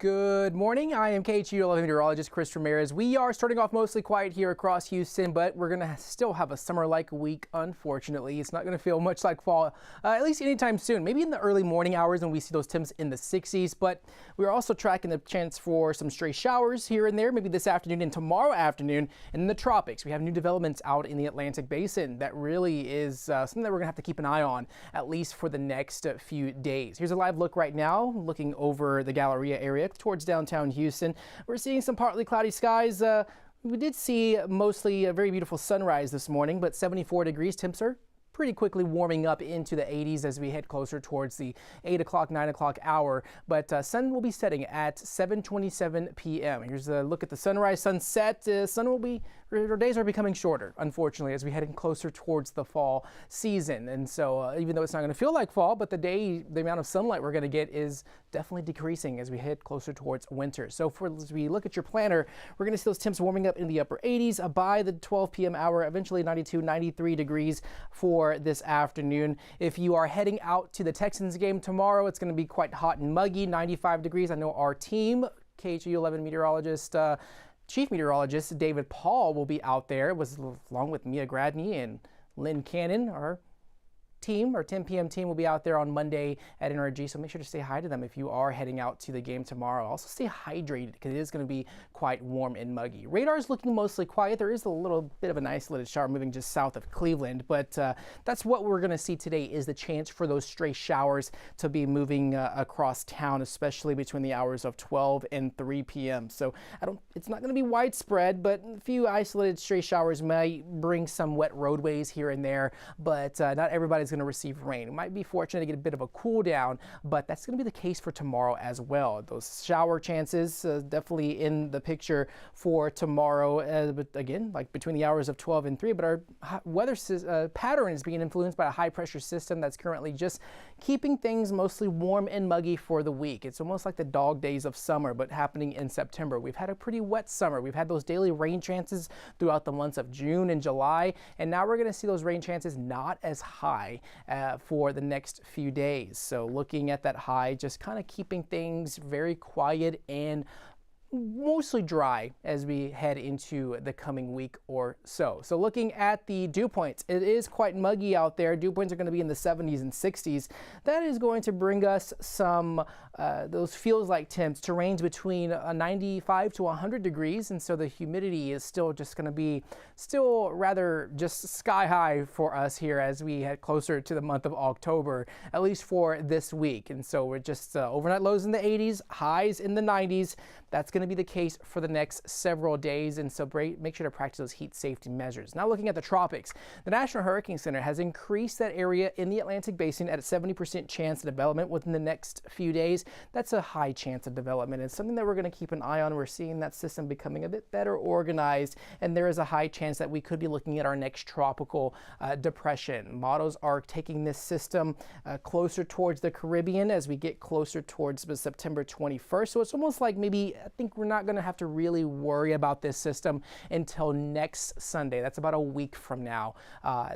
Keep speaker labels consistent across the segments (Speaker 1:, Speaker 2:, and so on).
Speaker 1: Good morning. I am KHOU meteorologist Chris Ramirez. We are starting off mostly quiet here across Houston, but we're going to still have a summer-like week. Unfortunately, it's not going to feel much like fall, at least anytime soon. Maybe in the early morning hours when we see those temps in the 60s, but we're also tracking the chance for some stray showers here and there, maybe this afternoon and tomorrow afternoon in the tropics. We have new developments out in the Atlantic Basin that really is something that we're going to have to keep an eye on, at least for the next few days. Here's a live look right now, looking over the Galleria area towards downtown Houston. We're seeing some partly cloudy skies. We did see mostly a very beautiful sunrise this morning, but 74 degrees. Temps are pretty quickly warming up into the 80s as we head closer towards the 8 o'clock, 9 o'clock hour. But sun will be setting at 7:27 p.m. Here's a look at the sunrise, sunset. Our days are becoming shorter, unfortunately, as we head in closer towards the fall season. And so even though it's not going to feel like fall, but the amount of sunlight we're going to get is definitely decreasing as we head closer towards winter. So as we look at your planner, we're going to see those temps warming up in the upper 80s by the 12 p.m. hour, eventually 92, 93 degrees for this afternoon. If you are heading out to the Texans game tomorrow, it's going to be quite hot and muggy, 95 degrees. I know our team, KHOU 11 meteorologist, Chief Meteorologist David Paul will be out there, along with Mia Gradney and Lynn Cannon. Our 10 p.m. team will be out there on Monday at NRG, so make sure to say hi to them if you are heading out to the game tomorrow. Also stay hydrated because it is going to be quite warm and muggy. Radar is looking mostly quiet. There is a little bit of an isolated shower moving just south of Cleveland, but that's what we're going to see today is the chance for those stray showers to be moving across town, especially between the hours of 12 and 3 p.m. So it's not going to be widespread, but a few isolated stray showers might bring some wet roadways here and there, but not everybody's going to receive rain. We might be fortunate to get a bit of a cool down, but that's going to be the case for tomorrow as well. Those shower chances definitely in the picture for tomorrow, but again, like between the hours of 12 and 3, but our weather pattern is being influenced by a high pressure system that's currently just keeping things mostly warm and muggy for the week. It's almost like the dog days of summer, but happening in September. We've had a pretty wet summer. We've had those daily rain chances throughout the months of June and July, and now we're going to see those rain chances not as high for the next few days. So looking at that high, just kind of keeping things very quiet and mostly dry as we head into the coming week or so. So looking at the dew points, it is quite muggy out there. Dew points are going to be in the 70s and 60s. That is going to bring us some those feels like temps to range between 95 to 100 degrees, and so the humidity is still just going to be rather just sky high for us here as we head closer to the month of October, at least for this week. And so we're just overnight lows in the 80s, highs in the 90s. That's going to be the case for the next several days, and so make sure to practice those heat safety measures. Now looking at the tropics, the National Hurricane Center has increased that area in the Atlantic Basin at a 70% chance of development within the next few days. That's a high chance of development. It's something that we're going to keep an eye on. We're seeing that system becoming a bit better organized, and there is a high chance that we could be looking at our next tropical depression. Models are taking this system closer towards the Caribbean as we get closer towards September 21st. So it's almost like maybe I think we're not going to have to really worry about this system until next Sunday. That's about a week from now.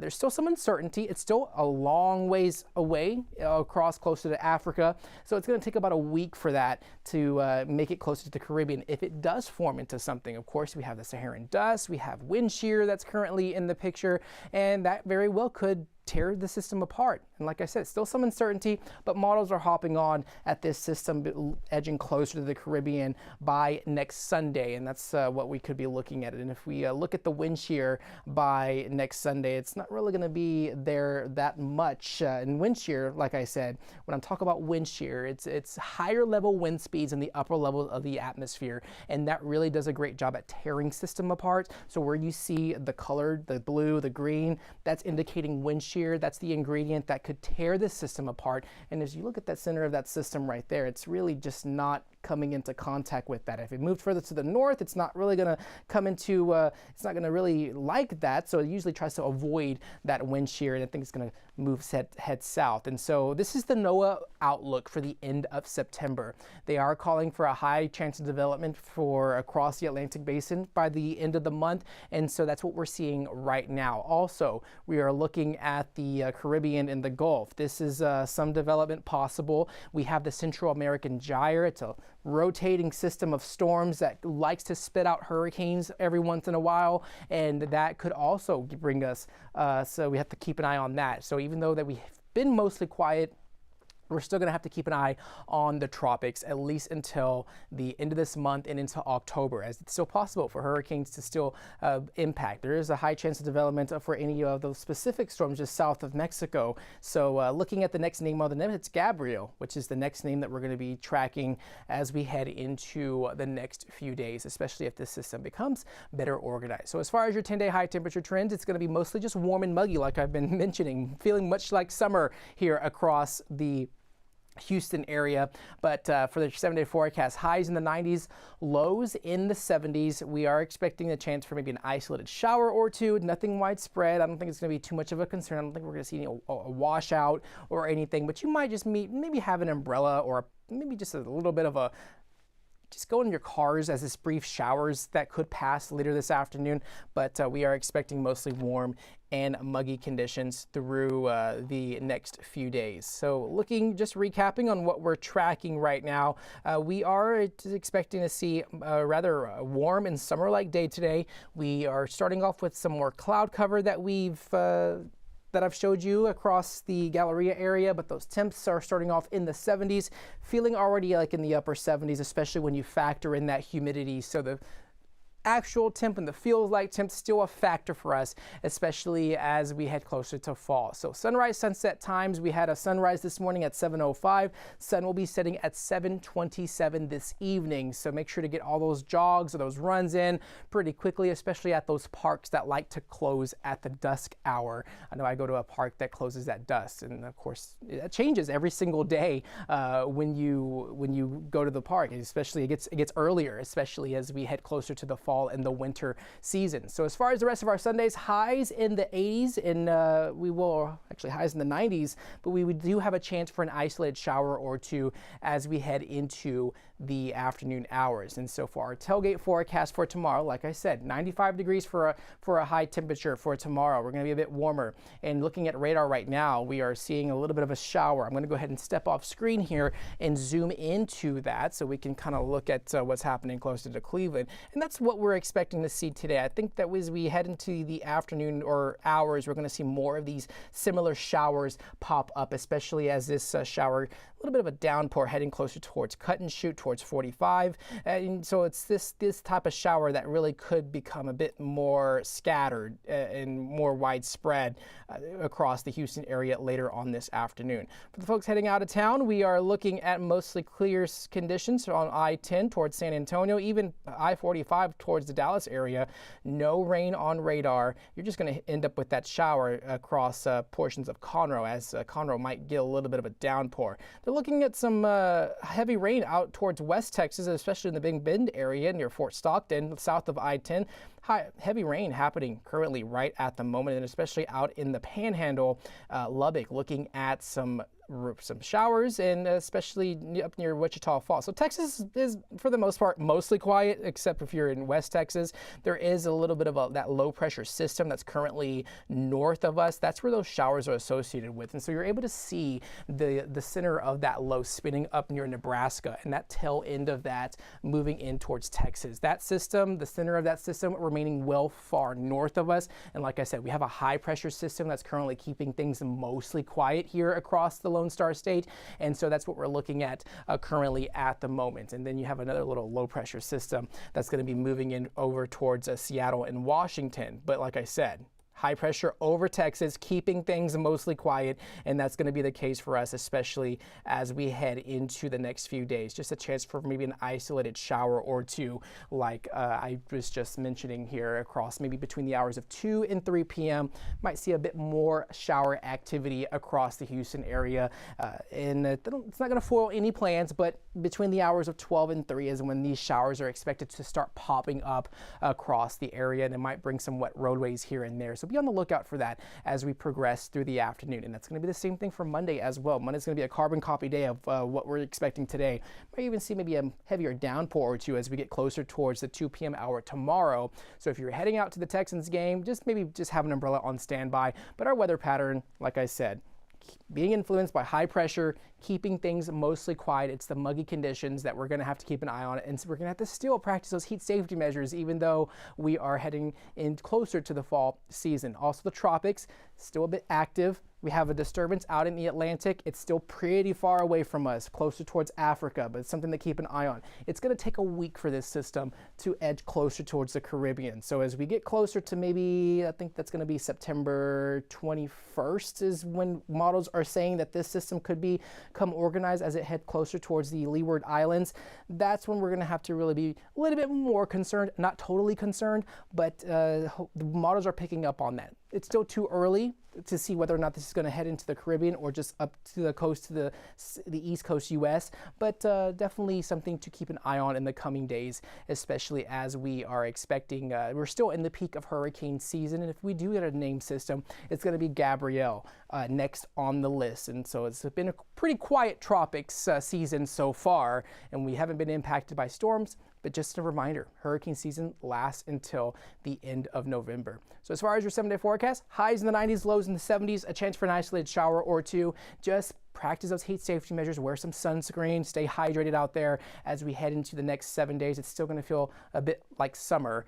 Speaker 1: There's still some uncertainty. It's still a long ways away across closer to Africa. So it's going to take about a week for that to make it closer to the Caribbean. If it does form into something, of course, we have the Saharan dust, we have wind shear that's currently in the picture, and that very well could tear the system apart. And like I said, still some uncertainty, but models are hopping on at this system edging closer to the Caribbean by next Sunday, and that's what we could be looking at. And if we look at the wind shear by next Sunday, it's not really going to be there that much. And wind shear, like I said, when I'm talking about wind shear, it's higher level wind speeds in the upper level of the atmosphere, and that really does a great job at tearing system apart. So where you see the color, the blue, the green, that's indicating wind shear. That's the ingredient that could tear this system apart. And as you look at that center of that system right there, it's really just not coming into contact with that. If it moved further to the north, it's not really going to come into, it's not going to really like that. So it usually tries to avoid that wind shear, and I think it's going to move head south. And so this is the NOAA outlook for the end of September. They are calling for a high chance of development for across the Atlantic Basin by the end of the month. And so that's what we're seeing right now. Also, we are looking at the Caribbean and the Gulf. This is some development possible. We have the Central American Gyre. It's a rotating system of storms that likes to spit out hurricanes every once in a while, and that could also bring us, so we have to keep an eye on that. So even though that we've been mostly quiet, we're still going to have to keep an eye on the tropics at least until the end of this month and into October, as it's still possible for hurricanes to still impact. There is a high chance of development for any of those specific storms just south of Mexico. So looking at the next name on the net, it's Gabriel, which is the next name that we're going to be tracking as we head into the next few days, especially if this system becomes better organized. So as far as your 10-day high temperature trends, it's going to be mostly just warm and muggy, like I've been mentioning, feeling much like summer here across the Houston area. But for the 7-day forecast, highs in the 90s, lows in the 70s. We are expecting a chance for maybe an isolated shower or two, nothing widespread. I don't think it's going to be too much of a concern. I don't think we're going to see a washout or anything, but you might just maybe have an umbrella or maybe just a little bit of a just go in your cars as this brief showers that could pass later this afternoon. But we are expecting mostly warm and muggy conditions through the next few days. So just recapping on what we're tracking right now, we are expecting to see a rather warm and summer-like day today. We are starting off with some more cloud cover that I've showed you across the Galleria area, but those temps are starting off in the 70s, feeling already like in the upper 70s, especially when you factor in that humidity. So the actual temp and the feels like temp still a factor for us, especially as we head closer to fall. So sunrise sunset times, we had a sunrise this morning at 7:05. Sun will be setting at 7:27 this evening. So make sure to get all those jogs or those runs in pretty quickly, especially at those parks that like to close at the dusk hour. I know I go to a park that closes at dusk, and of course it changes every single day when you go to the park, and especially it gets earlier, especially as we head closer to the fall and the winter season. So as far as the rest of our Sundays, highs in the 80s, and we will actually highs in the 90s, but we do have a chance for an isolated shower or two as we head into the afternoon hours. And so for our tailgate forecast for tomorrow, like I said, 95 degrees for a high temperature for tomorrow. We're going to be a bit warmer. And looking at radar right now, we are seeing a little bit of a shower. I'm going to go ahead and step off screen here and zoom into that so we can kind of look at what's happening closer to Cleveland. And that's what we're expecting to see today. I think that as we head into the afternoon or hours, we're going to see more of these similar showers pop up, especially as this shower, a little bit of a downpour heading closer towards Cut and Shoot, towards 45. And so it's this type of shower that really could become a bit more scattered and more widespread across the Houston area later on this afternoon. For the folks heading out of town, we are looking at mostly clear conditions on I-10 towards San Antonio, even I-45 towards the Dallas area. No rain on radar. You're just going to end up with that shower across portions of Conroe, as Conroe might get a little bit of a downpour. They're looking at some heavy rain out towards West Texas, especially in the Big Bend area near Fort Stockton, south of I-10. Heavy rain happening currently right at the moment, and especially out in the Panhandle, Lubbock, looking at some showers, and especially up near Wichita Falls. So Texas is, for the most part, mostly quiet, except if you're in West Texas. There is a little bit of that low pressure system that's currently north of us. That's where those showers are associated with. And so you're able to see the center of that low spinning up near Nebraska, and that tail end of that moving in towards Texas. That system, the center of that system, remaining well far north of us. And like I said, we have a high pressure system that's currently keeping things mostly quiet here across the Lone Star State, and so that's what we're looking at currently at the moment. And then you have another little low pressure system that's going to be moving in over towards Seattle and Washington. But like I said, high pressure over Texas, keeping things mostly quiet, and that's going to be the case for us, especially as we head into the next few days. Just a chance for maybe an isolated shower or two, like I was just mentioning here, across maybe between the hours of 2 and 3 p.m. Might see a bit more shower activity across the Houston area, and it's not going to foil any plans, but between the hours of 12 and 3 is when these showers are expected to start popping up across the area, and it might bring some wet roadways here and there. So be on the lookout for that as we progress through the afternoon. And that's going to be the same thing for Monday as well. Monday's going to be a carbon copy day of what we're expecting today. Might even see maybe a heavier downpour or two as we get closer towards the 2 p.m. hour tomorrow. So if you're heading out to the Texans game, maybe have an umbrella on standby. But our weather pattern, like I said, being influenced by high pressure, keeping things mostly quiet. It's the muggy conditions that we're going to have to keep an eye on, and so we're going to have to still practice those heat safety measures even though we are heading in closer to the fall season. Also, the tropics still a bit active. We have a disturbance out in the Atlantic. It's still pretty far away from us, closer towards Africa, but it's something to keep an eye on. It's going to take a week for this system to edge closer towards the Caribbean. So as we get closer to maybe, I think that's going to be September 21st is when models are saying that this system could become organized as it head closer towards the Leeward Islands. That's when we're going to have to really be a little bit more concerned, not totally concerned, but the models are picking up on that. It's still too early to see whether or not this is going to head into the Caribbean or just up to the coast, to the East Coast U.S., but definitely something to keep an eye on in the coming days, especially as we are expecting, we're still in the peak of hurricane season, and if we do get a named system, it's going to be Gabrielle next on the list. And so it's been a pretty quiet tropics season so far, and we haven't been impacted by storms. But just a reminder, hurricane season lasts until the end of November. So as far as your 7-day forecast, highs in the 90s, lows in the 70s, a chance for an isolated shower or two. Just practice those heat safety measures, wear some sunscreen, stay hydrated out there as we head into the next 7 days. It's still going to feel a bit like summer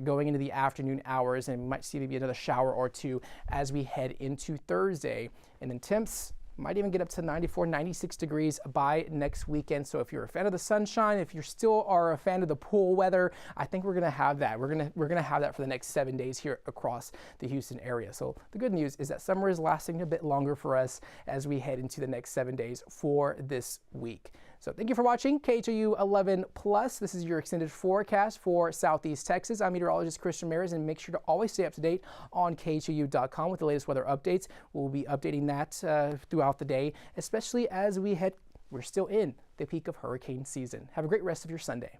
Speaker 1: going into the afternoon hours, and we might see maybe another shower or two as we head into Thursday. And then temps might even get up to 94, 96 degrees by next weekend. So if you're a fan of the sunshine, if you still are a fan of the pool weather, I think we're going to have that. We're going to have that for the next 7 days here across the Houston area. So the good news is that summer is lasting a bit longer for us as we head into the next 7 days for this week. So thank you for watching KHOU 11 Plus. This is your extended forecast for Southeast Texas. I'm meteorologist Chris Ramirez, and make sure to always stay up to date on KHOU.com with the latest weather updates. We'll be updating that throughout the day, especially as we're still in the peak of hurricane season. Have a great rest of your Sunday.